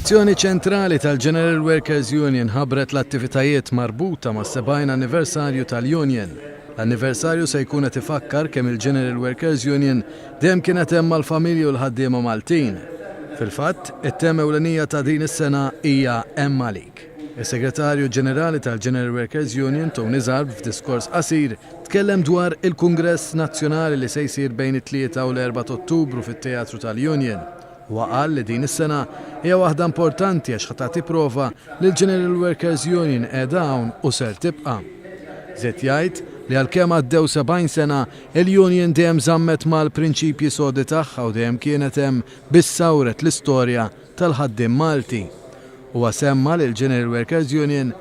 Is-sezzjoni ċentrali tal-General Workers Union ħabbret l-attivitajiet marbuta mas-70 anniversarju tal-Union. L-anniversarju se jkun qed ifakkar kemm il-General Workers Union dejjem kienet hemm mal-familji u l-ħaddiema Maltin. Fil-fatt, it-tema ewlenija ta' din is-sena hija Hemm Għalik. Is-Segretarju Ġenerali tal-General Workers Union, Tony Zarb, f'diskors qasir tkellem dwar il-Kungress Nazzjonali li se jsir bejn it-3 u l-4 Ottubru fit-Teatru tal-Union. Qal li din is-sena hija waħda importanti għax ħatati prova li l-General Workers Union qiegħda hawn u ser tibqa'. Żied jgħid li għalkemm għaddew 70 sena il-Union dejjem żammet mal-prinċipji sodi tagħha u dejjem kienet hemm bissawret l-istorja tal-ħaddiem Malti. Huwa semma li l-General Workers Union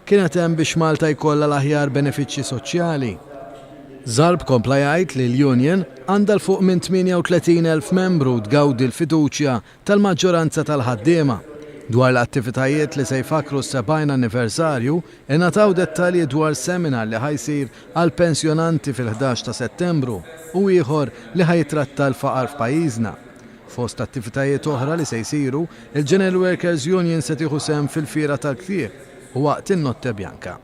kienet hemm biex Malta jkollha l-aħjar benefiċċji soċjali. Zarb kompla jgħid li l-Union għandha l-fuq minn 38,000 membru tgawdi l-fiduċja tal-maġġoranza tal-ħaddiema. Dwar l-attivitajiet li se jfakru s-70 anniversarju, ingħataw dettalji dwar seminar li ħajsir għal pensjonanti fil-11 ta' Settembru u ieħor li ħajtratta l-faqar f'pajjiżna. Fost attivitajiet oħra li se jsiru, il-General Workers Union se tieħu sehem fil-Fiera tal-Ktieb u waqt in-Notte Bjanka.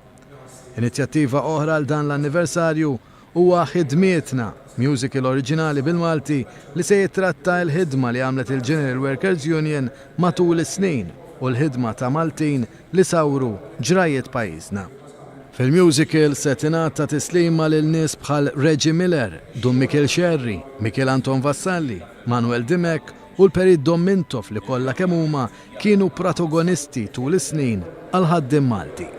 Inizjattiva oħra għal dan l-anniversarju huwa ħidmietna, musical oriġinali bil-Malti li se jitratta l-ħidma li għamlet il-General Workers Union matul is-snin u l-ħidma ta' Maltin li sawru ġrajiet pajjiżna. Fil-musical se tingħata tislima lil nies bħal Reggie Miller, Dun Mikel Sherry, Mikel Anton Vassalli, Manuel Dimek u l-Perit Domintov li kollha kemm huma kienu protagonisti tul is-snin għal ħaddiem Malti.